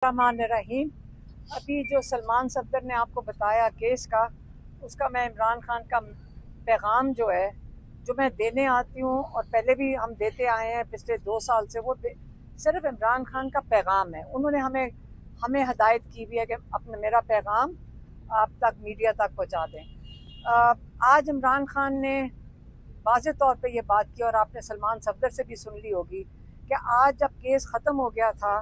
रहीम। अभी जो सलमान सफदर ने आपको बताया केस का, उसका मैं इमरान खान का पैगाम जो है, जो मैं देने आती हूँ और पहले भी हम देते आए हैं पिछले 2 साल से, वो सिर्फ इमरान खान का पैगाम है। उन्होंने हमें हमें हदायत की भी है कि अपना मेरा पैगाम आप तक, मीडिया तक पहुँचा दें। आज इमरान खान ने वाज़ेह तौर पे ये बात की, और आपने सलमान सफदर से भी सुन ली होगी, कि आज जब केस ख़त्म हो गया था,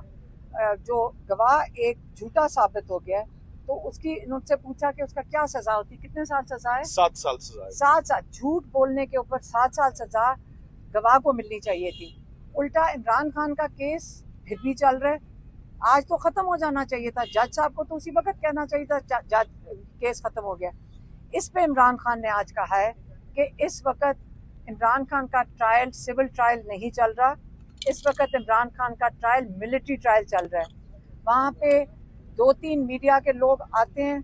जो गवाह एक झूठा साबित हो गया, तो उसकी उनसे पूछा कि उसका क्या सजा होती, कितने साल सजा है? 7 साल सजा है। 7 साल। झूठ बोलने के ऊपर 7 साल सजा गवाह को मिलनी चाहिए थी। उल्टा इमरान खान का केस फिर भी चल रहा है। आज तो खत्म हो जाना चाहिए था। जज साहब को तो उसी वक्त कहना चाहिए था जज केस खत्म हो गया। इस पे इमरान खान ने आज कहा है कि इस वक्त इमरान खान का ट्रायल सिविल ट्रायल नहीं चल रहा, इस वक्त इमरान खान का ट्रायल मिलिट्री ट्रायल चल रहा है। वहाँ पे 2-3 मीडिया के लोग आते हैं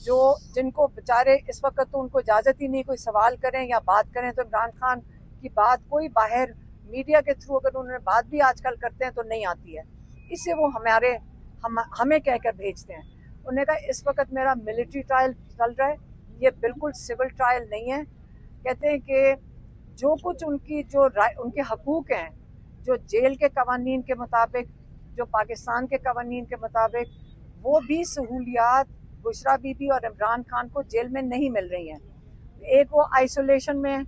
जो जिनको बेचारे इस वक्त तो उनको इजाज़त ही नहीं कोई सवाल करें या बात करें, तो इमरान खान की बात कोई बाहर मीडिया के थ्रू अगर उन्होंने बात भी आजकल करते हैं तो नहीं आती है। इससे वो हमें कहकर भेजते हैं। उन्होंने कहा इस वक्त मेरा मिलिट्री ट्रायल चल रहा है, ये बिल्कुल सिविल ट्रायल नहीं है। कहते हैं कि जो कुछ उनके हकूक हैं, जो जेल के कवानीन के मुताबिक, जो पाकिस्तान के कवानीन के मुताबिक, वो भी सहूलियात बुशरा बीबी और इमरान खान को जेल में नहीं मिल रही हैं। एक वो आइसोलेशन में है,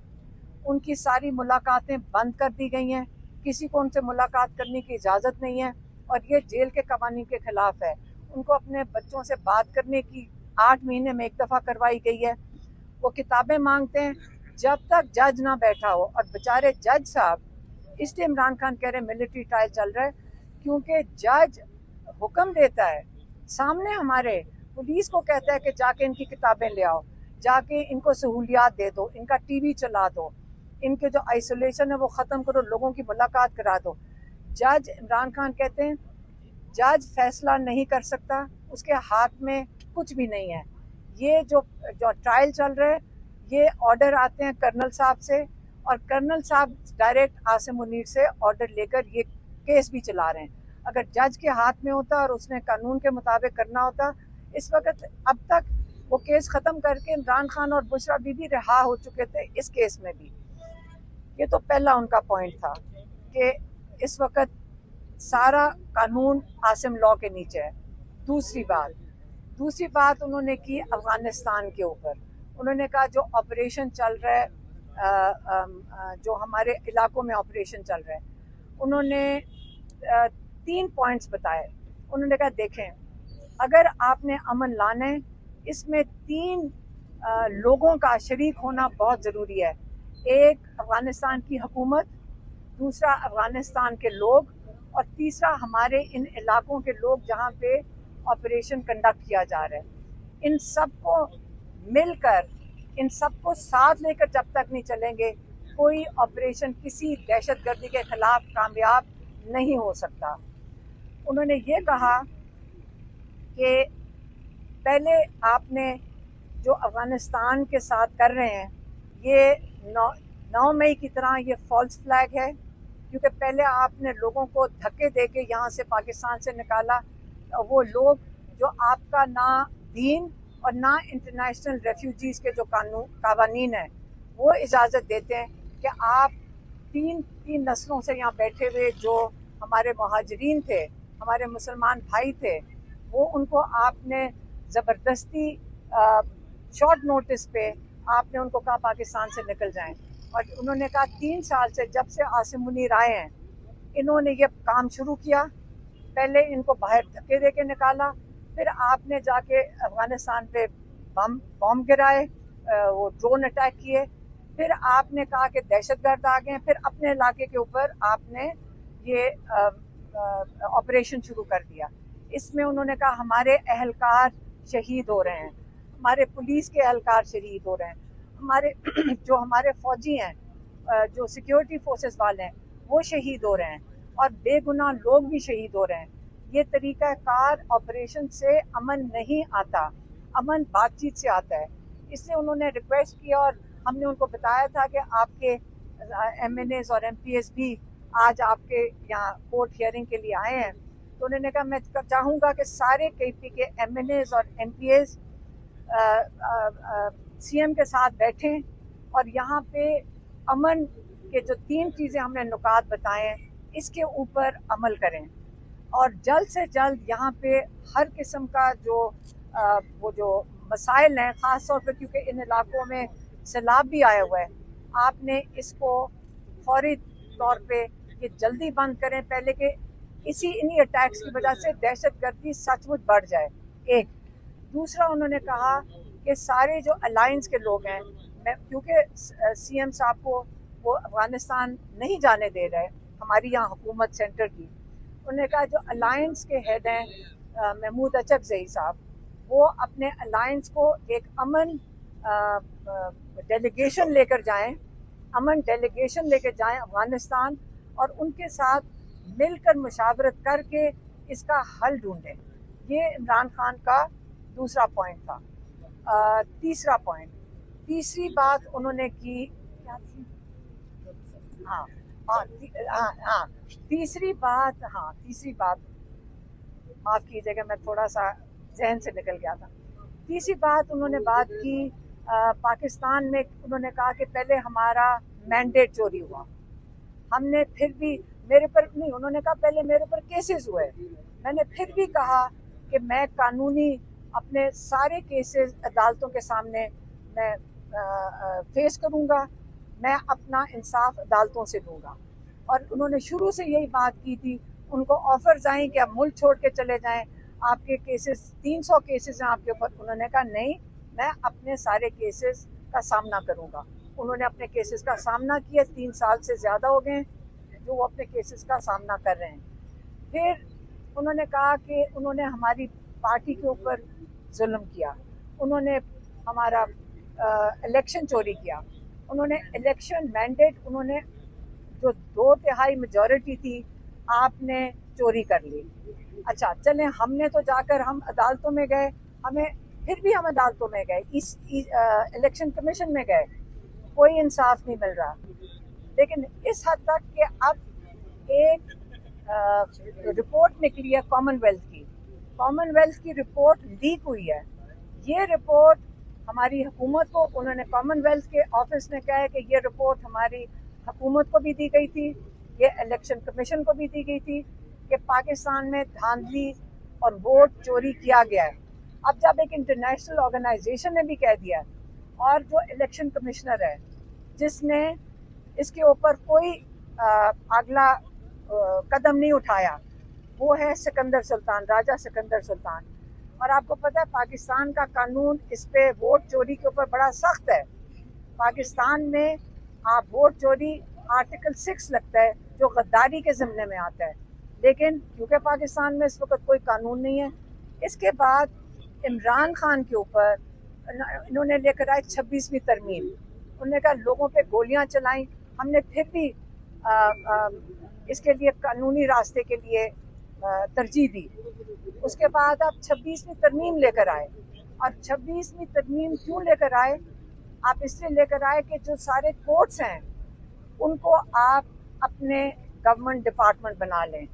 उनकी सारी मुलाकातें बंद कर दी गई हैं, किसी को उनसे मुलाकात करने की इजाज़त नहीं है, और ये जेल के कवानीन के खिलाफ है। उनको अपने बच्चों से बात करने की 8 महीने में एक दफ़ा करवाई गई है। वो किताबें मांगते हैं जब तक जज ना बैठा हो, और बेचारे जज साहब, इसलिए इमरान खान कह रहे हैं मिलिट्री ट्रायल चल रहा है, क्योंकि जज हुक्म देता है सामने हमारे, पुलिस को कहता है कि जाके इनकी किताबें ले आओ, जाके इनको सहूलियात दे दो, इनका टीवी चला दो, इनके जो आइसोलेशन है वो ख़त्म करो, लोगों की मुलाकात करा दो। जज इमरान खान कहते हैं जज फैसला नहीं कर सकता, उसके हाथ में कुछ भी नहीं है। ये जो ट्रायल चल रहा है, ये ऑर्डर आते हैं कर्नल साहब से, और कर्नल साहब डायरेक्ट आसिम मुनीर से ऑर्डर लेकर ये केस भी चला रहे हैं। अगर जज के हाथ में होता और उसने कानून के मुताबिक करना होता, इस वक्त अब तक वो केस ख़त्म करके इमरान खान और बुशरा बीबी रिहा हो चुके थे इस केस में भी। ये तो पहला उनका पॉइंट था कि इस वक्त सारा कानून आसिम लॉ के नीचे है। दूसरी बात उन्होंने की अफगानिस्तान के ऊपर। उन्होंने कहा जो ऑपरेशन चल रहा है, जो हमारे इलाकों में ऑपरेशन चल रहा है, उन्होंने 3 पॉइंट्स बताए। उन्होंने कहा देखें, अगर आपने अमन लाना है, इसमें 3 लोगों का शरीक होना बहुत ज़रूरी है। एक अफगानिस्तान की हुकूमत, दूसरा अफगानिस्तान के लोग, और तीसरा हमारे इन इलाकों के लोग जहाँ पे ऑपरेशन कंडक्ट किया जा रहा है। इन सबको मिलकर, इन सबको साथ लेकर जब तक नहीं चलेंगे, कोई ऑपरेशन किसी दहशतगर्दी के खिलाफ कामयाब नहीं हो सकता। उन्होंने ये कहा कि पहले आपने जो अफगानिस्तान के साथ कर रहे हैं, ये 9 मई की तरह ये फॉल्स फ्लैग है, क्योंकि पहले आपने लोगों को धक्के दे के यहाँ से पाकिस्तान से निकाला। वो लोग जो आपका ना दीन और ना इंटरनेशनल रेफ्यूजीज़ के जो कानून है वो इजाज़त देते हैं कि आप तीन नस्लों से यहाँ बैठे हुए जो हमारे मुहाजिरीन थे, हमारे मुसलमान भाई थे, वो उनको आपने ज़बरदस्ती शॉर्ट नोटिस पे आपने उनको कहा पाकिस्तान से निकल जाएं। और उन्होंने कहा 3 साल से, जब से आसिम मुनीर आए हैं, इन्होंने ये काम शुरू किया। पहले इनको बाहर धक्के दे के निकाला, फिर आपने जाके अफगानिस्तान पे बम गिराए, वो ड्रोन अटैक किए, फिर आपने कहा कि दहशतगर्द आ गए, फिर अपने इलाके के ऊपर आपने ये ऑपरेशन शुरू कर दिया। इसमें उन्होंने कहा हमारे अहलकार शहीद हो रहे हैं, हमारे पुलिस के अहलकार शहीद हो रहे हैं, हमारे जो हमारे फौजी हैं, जो सिक्योरिटी फोर्सेस वाले हैं, वो शहीद हो रहे हैं, और बेगुनाह लोग भी शहीद हो रहे हैं। ये तरीक़ाकार ऑपरेशन से अमन नहीं आता, अमन बातचीत से आता है। इसलिए उन्होंने रिक्वेस्ट किया, और हमने उनको बताया था कि आपके MNAs और MPs भी आज आपके यहाँ कोर्ट हियरिंग के लिए आए हैं, तो तो उन्होंने कहा मैं चाहूँगा कि सारे KP के MNAs और MPAs CM के साथ बैठें और यहाँ पे अमन के जो 3 चीज़ें हमने नुकात बताए हैं इसके ऊपर अमल करें और जल्द से जल्द यहाँ पे हर किस्म का जो वो जो मसाइल हैं, ख़ास तौर पर क्योंकि इन इलाकों में सैलाब भी आया हुआ है, आपने इसको फौरी तौर पे ये जल्दी बंद करें पहले कि इन्हीं अटैक्स की वजह से दहशतगर्दी सचमुच बढ़ जाए। एक दूसरा उन्होंने कहा कि सारे जो अलायंस के लोग हैं, मैं क्योंकि CM साहब को वो अफ़गानिस्तान नहीं जाने दे रहे हमारी यहाँ हुकूमत सेंटर की, उन्होंने कहा जो अलायंस के हेड हैं महमूद अचकज़ई साहब, वो अपने अलायंस को एक अमन डेलीगेशन लेकर जाएं, अमन डेलीगेशन लेकर जाएं अफ़गानिस्तान और उनके साथ मिलकर मुशावरत करके इसका हल ढूंढें। ये इमरान खान का दूसरा पॉइंट था। तीसरी बात उन्होंने की क्या थी? तीसरी बात माफ़ कीजिएगा, मैं थोड़ा सा जहन से निकल गया था। तीसरी बात उन्होंने बात की पाकिस्तान में, उन्होंने कहा कि पहले हमारा मैंडेट चोरी हुआ, हमने फिर भी मेरे पर नहीं, उन्होंने कहा पहले मेरे पर केसेस हुए, मैंने फिर भी कहा कि मैं कानूनी अपने सारे केसेस अदालतों के सामने मैं फेस करूंगा, मैं अपना इंसाफ अदालतों से दूंगा। और उन्होंने शुरू से यही बात की थी, उनको ऑफर्स आए कि आप मुल्क छोड़ के चले जाएं, आपके केसेस 300 केसेस हैं आपके ऊपर। उन्होंने कहा नहीं, मैं अपने सारे केसेस का सामना करूंगा। उन्होंने अपने केसेस का सामना किया, 3 साल से ज़्यादा हो गए जो वो अपने केसेस का सामना कर रहे हैं। फिर उन्होंने कहा कि उन्होंने हमारी पार्टी के ऊपर जुल्म किया, उन्होंने हमारा इलेक्शन चोरी किया, उन्होंने इलेक्शन मैंडेट, उन्होंने जो 2/3 मेजॉरिटी थी आपने चोरी कर ली। अच्छा चलें, हमने तो जाकर हम अदालतों में गए, फिर भी हम अदालतों में गए, इस इलेक्शन कमीशन में गए, कोई इंसाफ नहीं मिल रहा। लेकिन इस हद तक कि अब एक रिपोर्ट निकली है कॉमनवेल्थ की रिपोर्ट लीक हुई है। ये रिपोर्ट हमारी हुकूमत को, उन्होंने कॉमनवेल्थ के ऑफिस ने कहा है कि ये रिपोर्ट हमारी हुकूमत को भी दी गई थी, ये इलेक्शन कमीशन को भी दी गई थी कि पाकिस्तान में धांधली और वोट चोरी किया गया है। अब जब एक इंटरनेशनल ऑर्गेनाइजेशन ने भी कह दिया है और जो इलेक्शन कमिश्नर है जिसने इसके ऊपर कोई अगला कदम नहीं उठाया, वो है सिकंदर सुल्तान, राजा सिकंदर सुल्तान। और आपको पता है पाकिस्तान का कानून इस पे वोट चोरी के ऊपर बड़ा सख्त है। पाकिस्तान में आप वोट चोरी आर्टिकल 6 लगता है जो गद्दारी के ज़िम्मे में आता है, लेकिन क्योंकि पाकिस्तान में इस वक्त कोई कानून नहीं है, इसके बाद इमरान खान के ऊपर इन्होंने लेकर आए 26वीं तरमीम। उन्होंने कहा लोगों पे गोलियां चलाई, हमने फिर भी इसके लिए कानूनी रास्ते के लिए तरजीह दी। उसके बाद आप 26वीं तरमीम लेकर आए, और 26वीं तरमीम क्यों लेकर आए? आप इसलिए लेकर आए कि जो सारे कोर्ट्स हैं उनको आप अपने गवर्नमेंट डिपार्टमेंट बना लें।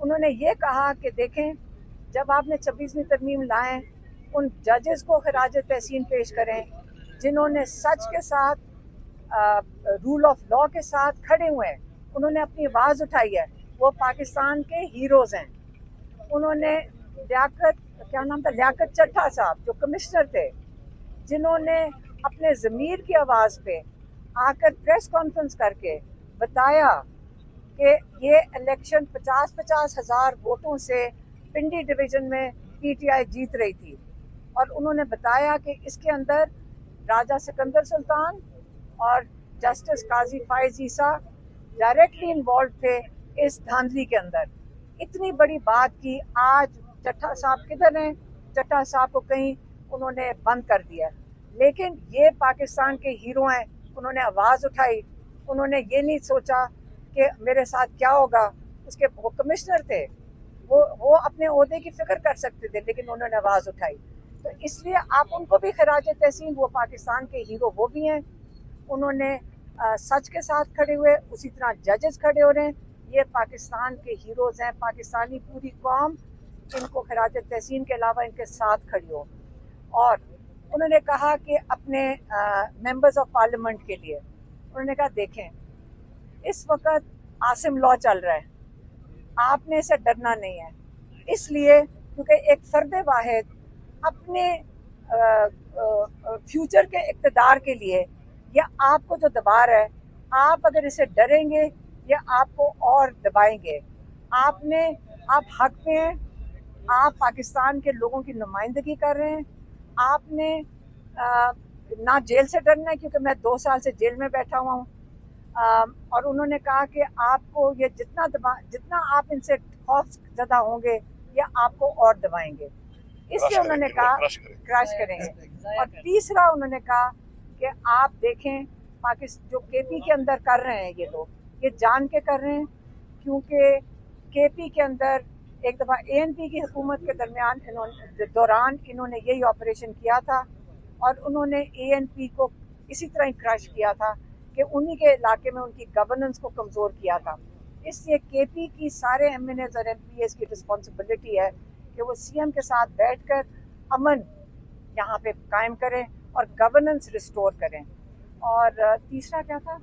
उन्होंने ये कहा कि देखें, जब आपने 26वीं तरमीम लाए, उन जजेस को खराज तहसीन पेश करें जिन्होंने सच के साथ रूल ऑफ लॉ के साथ खड़े हुए हैं, उन्होंने अपनी आवाज़ उठाई है, वो पाकिस्तान के हीरोज़ हैं। उन्होंने लियाकत चड्ढा साहब जो कमिश्नर थे, जिन्होंने अपने ज़मीर की आवाज़ पे आकर प्रेस कॉन्फ्रेंस करके बताया कि ये इलेक्शन 50-50 हज़ार वोटों से पिंडी डिवीज़न में PTI जीत रही थी, और उन्होंने बताया कि इसके अंदर राजा सिकंदर सुल्तान और जस्टिस काजी फायज ईसा डायरेक्टली इन्वॉल्व थे इस धांधली के अंदर। इतनी बड़ी बात की, आज चड्ढा साहब किधर हैं? चड्ढा साहब को कहीं उन्होंने बंद कर दिया। लेकिन ये पाकिस्तान के हीरो हैं, उन्होंने आवाज़ उठाई, उन्होंने ये नहीं सोचा कि मेरे साथ क्या होगा। वो कमिश्नर थे, वो अपने ओहदे की फिक्र कर सकते थे, लेकिन उन्होंने आवाज़ उठाई। तो इसलिए आप उनको भी खराज तहसीन, वो पाकिस्तान के हीरो वो भी हैं, उन्होंने सच के साथ खड़े हुए। उसी तरह जजेस खड़े हो रहे हैं। ये पाकिस्तान के हीरोज़ हैं, पाकिस्तानी पूरी कौम इनको खिराज तहसीन के अलावा इनके साथ खड़ी हो। और उन्होंने कहा कि अपने मेंबर्स ऑफ पार्लियामेंट के लिए उन्होंने कहा देखें, इस वक्त आसिम लॉ चल रहा है, आपने इसे डरना नहीं है, इसलिए क्योंकि एक फर्द वाहिद अपने फ्यूचर के इक़्तिदार के लिए या आपको जो दबा रहा है, आप अगर इसे डरेंगे या आपको और दबाएंगे। आप हक पे हैं, आप पाकिस्तान के लोगों की नुमाइंदगी कर रहे हैं। आपने ना जेल से डरना है, क्योंकि मैं 2 साल से जेल में बैठा हुआ हूँ। और उन्होंने कहा कि आपको ये जितना आप इनसे खौफ ज़दा होंगे या आपको और दबाएंगे, इसलिए उन्होंने कहा क्रश करेंगे। और तीसरा उन्होंने कहा कि आप देखें पाकिस्तान जो केपी के अंदर कर रहे हैं ये लोग, ये जान के कर रहे हैं, क्योंकि केपी के अंदर एक दफ़ा ANP की हुकूमत के दौरान इन्होंने यही ऑपरेशन किया था और उन्होंने ANP को इसी तरह ही क्रश किया था कि उन्हीं के इलाके में उनकी गवर्नेंस को कमज़ोर किया था। इसलिए केपी की सारे MNAs और MPAs की रिस्पॉन्सिबिलिटी है कि वो CM के साथ बैठकर अमन यहाँ पे कायम करें और गवर्नेंस रिस्टोर करें। और तीसरा क्या था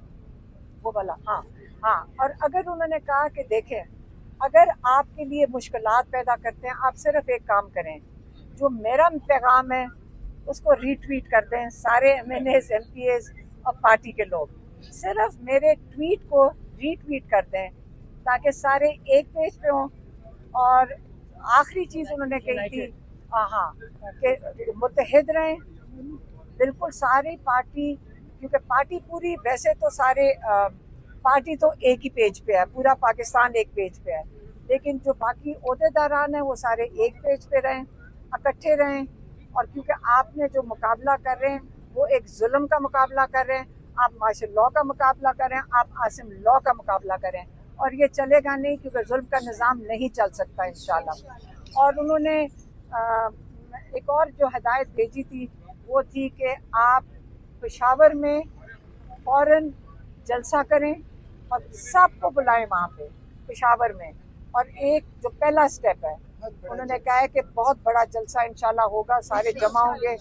वो वाला, हाँ, और अगर उन्होंने कहा कि देखें, अगर आपके लिए मुश्किलात पैदा करते हैं, आप सिर्फ एक काम करें, जो मेरा पैगाम है उसको रीट्वीट कर दें सारे MNAs MPAs और पार्टी के लोग, सिर्फ मेरे ट्वीट को रीट्वीट कर दें ताकि सारे एक पेज पे हों। और आखिरी चीज़ उन्होंने कही थी कि मुत्तहिद रहें, बिल्कुल सारी पार्टी, क्योंकि पार्टी पूरी, वैसे तो सारे पार्टी तो एक ही पेज पे है, पूरा पाकिस्तान एक पेज पे है, लेकिन जो बाकी ओहदेदारान हैं वो सारे एक पेज पे रहें, इकट्ठे रहें। और क्योंकि आपने जो मुकाबला कर रहे हैं वो एक जुल्म का मुकाबला कर रहे हैं, आप मार्शल लॉ का मुकाबला कर रहे हैं, आप आसिम लॉ का मुकाबला करें, और ये चलेगा नहीं, क्योंकि जुल्म का निज़ाम नहीं चल सकता इंशाल्लाह। और उन्होंने एक और जो हदायत भेजी थी वो थी कि आप पेशावर में फ़ौरन जलसा करें और सबको बुलाएं वहाँ पे पेशावर में। और एक जो पहला स्टेप है, उन्होंने कहा है कि बहुत बड़ा जलसा इंशाल्लाह होगा, सारे जमा होंगे।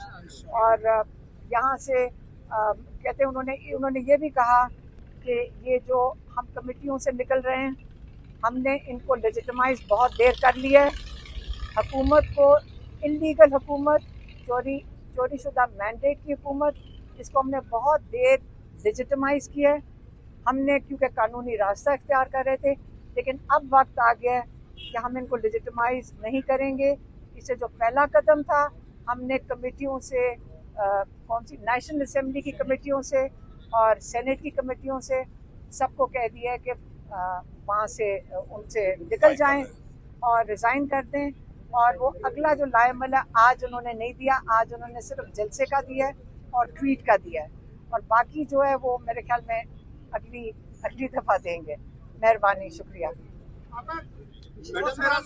और यहाँ से कहते हैं उन्होंने ये भी कहा कि ये जो हम कमेटियों से निकल रहे हैं, हमने इनको लेजिटिमाइज बहुत देर कर लिया है। हुकूमत को इल्लीगल हुकूमत, चोरीशुदा मैंडेट की हुकूमत, इसको हमने बहुत देर लेजिटिमाइज किया है। हमने क्योंकि कानूनी रास्ता इख्तियार कर रहे थे, लेकिन अब वक्त आ गया है कि हम इनको लेजिटिमाइज नहीं करेंगे। इसे जो पहला कदम था, हमने कमेटियों से कौन सी नेशनल असेंबली की कमेटियों से और सेनेट की कमेटियों से सबको कह दिया है कि वहाँ से उनसे निकल जाएं और रिज़ाइन कर दें। और वो अगला जो लाएमल है, आज उन्होंने नहीं दिया, आज उन्होंने सिर्फ जलसे का दिया है और ट्वीट का दिया है, और बाकी जो है वो मेरे ख्याल में अगली दफ़ा देंगे। मेहरबानी, शुक्रिया।